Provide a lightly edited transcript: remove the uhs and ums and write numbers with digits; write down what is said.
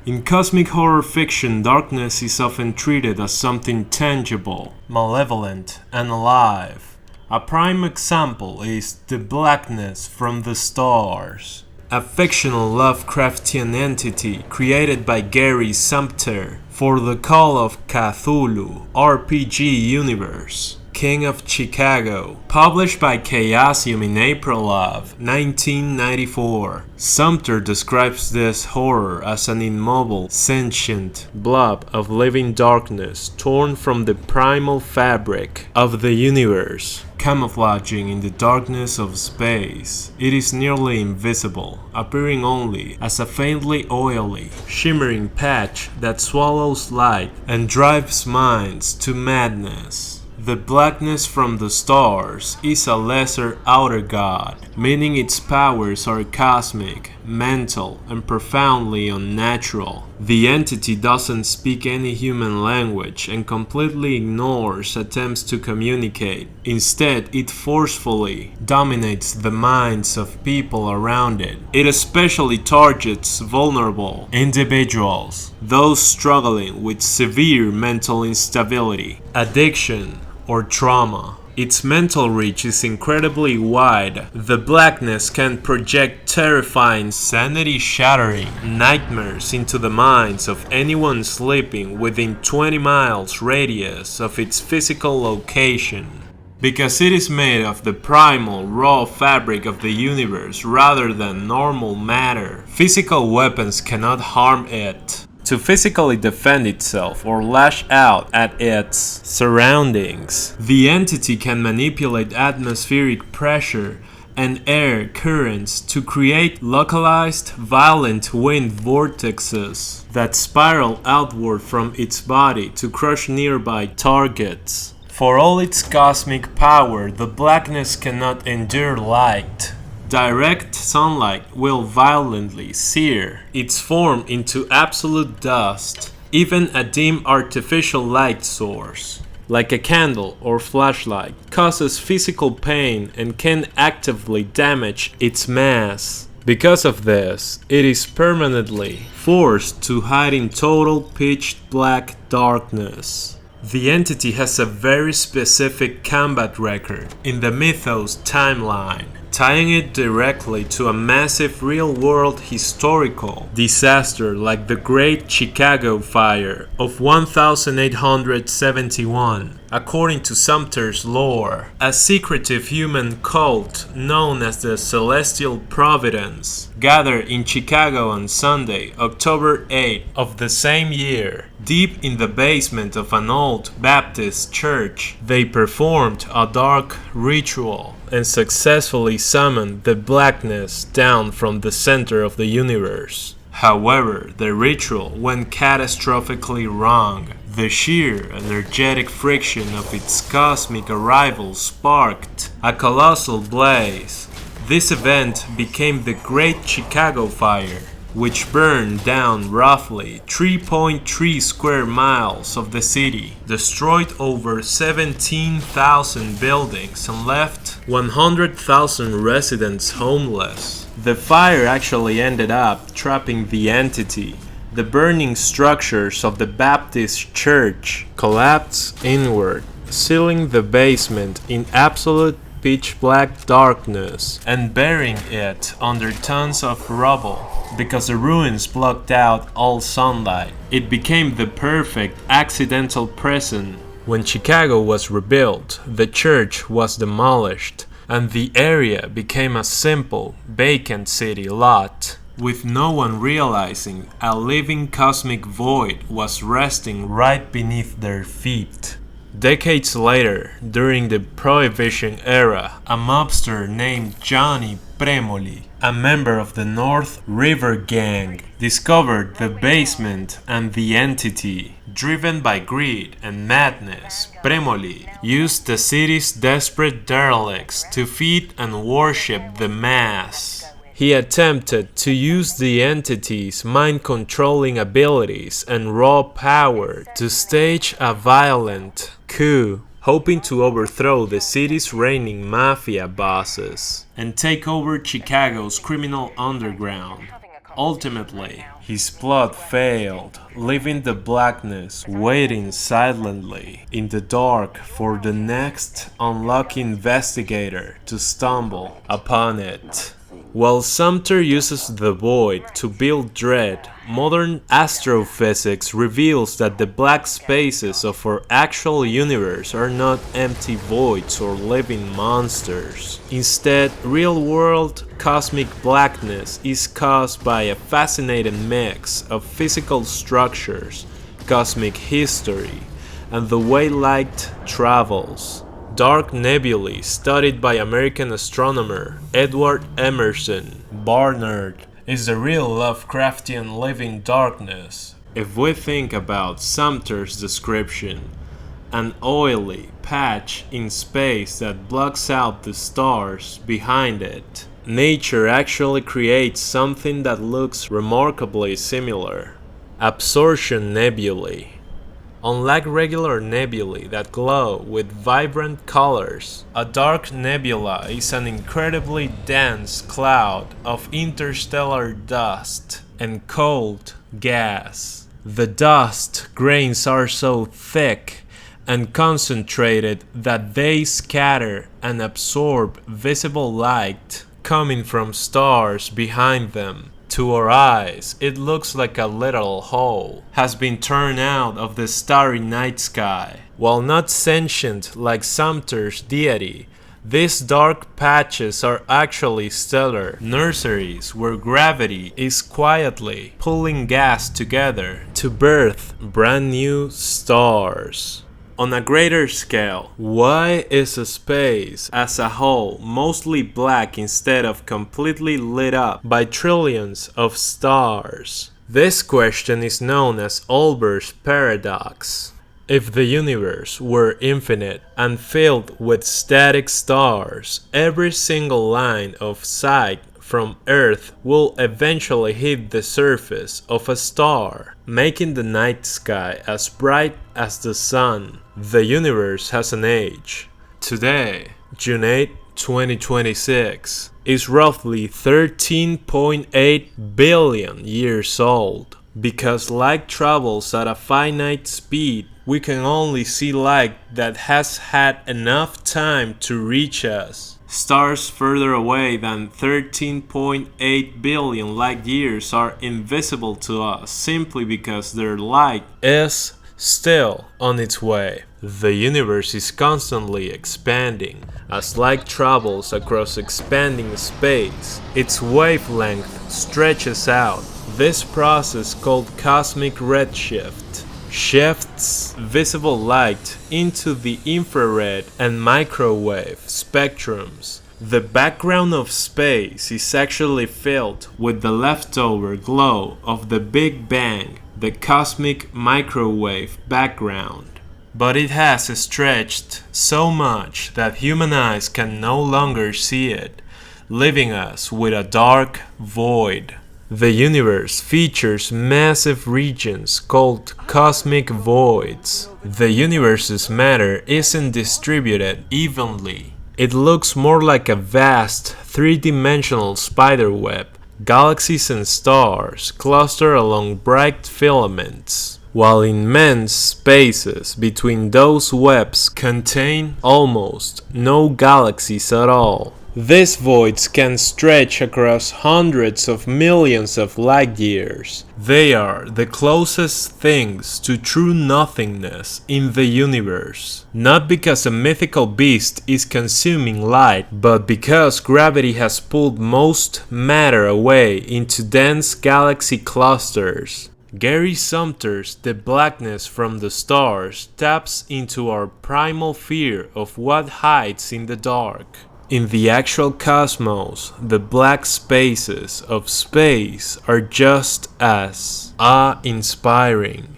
In cosmic horror fiction, darkness is often treated as something tangible, malevolent, and alive. A prime example is the Blackness from the Stars, a fictional Lovecraftian entity created by Gary Sumter for the Call of Cthulhu RPG universe. King of Chicago, published by Chaosium in April of 1994. Sumter describes this horror as an immobile, sentient blob of living darkness torn from the primal fabric of the universe, camouflaging in the darkness of space. It is nearly invisible, appearing only as a faintly oily, shimmering patch that swallows light and drives minds to madness. The Blackness from the Stars is a lesser outer god, meaning its powers are cosmic, mental, and profoundly unnatural. The entity doesn't speak any human language and completely ignores attempts to communicate. Instead, it forcefully dominates the minds of people around it. It especially targets vulnerable individuals, those struggling with severe mental instability, addiction, or trauma. Its mental reach is incredibly wide. The Blackness can project terrifying, sanity-shattering nightmares into the minds of anyone sleeping within 20 miles radius of its physical location. Because it is made of the primal, raw fabric of the universe rather than normal matter, physical weapons cannot harm it. To physically defend itself or lash out at its surroundings, the entity can manipulate atmospheric pressure and air currents to create localized, violent wind vortexes that spiral outward from its body to crush nearby targets. For all its cosmic power, the Blackness cannot endure light. Direct sunlight will violently sear its form into absolute dust. Even a dim artificial light source, like a candle or flashlight, causes physical pain and can actively damage its mass. Because of this, it is permanently forced to hide in total pitch black darkness. The entity has a very specific combat record in the Mythos timeline, tying it directly to a massive real-world historical disaster like the Great Chicago Fire of 1871. According to Sumter's lore, a secretive human cult known as the Celestial Providence gathered in Chicago on Sunday, October 8 of the same year. Deep in the basement of an old Baptist church, they performed a dark ritual and successfully summoned the Blackness down from the center of the universe. However, the ritual went catastrophically wrong. The sheer energetic friction of its cosmic arrival sparked a colossal blaze. This event became the Great Chicago Fire, which burned down roughly 3.3 square miles of the city, destroyed over 17,000 buildings, and left 100,000 residents homeless. The fire actually ended up trapping the entity. The burning structures of the Baptist church collapsed inward, sealing the basement in absolute pitch-black darkness and burying it under tons of rubble. Because the ruins blocked out all sunlight, it became the perfect accidental prison. When Chicago was rebuilt, the church was demolished, and the area became a simple, vacant city lot, with no one realizing a living cosmic void was resting right beneath their feet. Decades later, during the Prohibition era, a mobster named Johnny Premoli, a member of the North River Gang, discovered the basement and the entity. Driven by greed and madness, Premoli used the city's desperate derelicts to feed and worship the mass. He attempted to use the entity's mind-controlling abilities and raw power to stage a violent coup, hoping to overthrow the city's reigning mafia bosses and take over Chicago's criminal underground. Ultimately, his plot failed, leaving the Blackness waiting silently in the dark for the next unlucky investigator to stumble upon it. While Sumter uses the void to build dread, modern astrophysics reveals that the black spaces of our actual universe are not empty voids or living monsters. Instead, real-world cosmic blackness is caused by a fascinating mix of physical structures, cosmic history, and the way light travels. Dark nebulae studied by American astronomer Edward Emerson Barnard is the real Lovecraftian living darkness. If we think about Sumter's description, an oily patch in space that blocks out the stars behind it, nature actually creates something that looks remarkably similar. Absorption nebulae. Unlike regular nebulae that glow with vibrant colors, a dark nebula is an incredibly dense cloud of interstellar dust and cold gas. The dust grains are so thick and concentrated that they scatter and absorb visible light coming from stars behind them. To our eyes, it looks like a little hole has been torn out of the starry night sky. While not sentient like Sumter's deity, these dark patches are actually stellar nurseries where gravity is quietly pulling gas together to birth brand new stars. On a greater scale, why is a space as a whole mostly black instead of completely lit up by trillions of stars? This question is known as Olber's paradox. If the universe were infinite and filled with static stars, every single line of sight from Earth will eventually hit the surface of a star, making the night sky as bright as the sun. The universe has an age. Today, June 8, 2026, is roughly 13.8 billion years old. Because light travels at a finite speed, we can only see light that has had enough time to reach us. Stars further away than 13.8 billion light years are invisible to us simply because their light is still on its way. The universe is constantly expanding. As light travels across expanding space, its wavelength stretches out. This process, called cosmic redshift, shifts visible light into the infrared and microwave spectrums. The background of space is actually filled with the leftover glow of the Big Bang, the cosmic microwave background. But it has stretched so much that human eyes can no longer see it, leaving us with a dark void. The universe features massive regions called cosmic voids. The universe's matter isn't distributed evenly. It looks more like a vast, three-dimensional spiderweb. Galaxies and stars cluster along bright filaments, while immense spaces between those webs contain almost no galaxies at all. These voids can stretch across hundreds of millions of light years. They are the closest things to true nothingness in the universe. Not because a mythical beast is consuming light, but because gravity has pulled most matter away into dense galaxy clusters. Gary Sumter's The Blackness from the Stars taps into our primal fear of what hides in the dark. In the actual cosmos, the black spaces of space are just as awe-inspiring.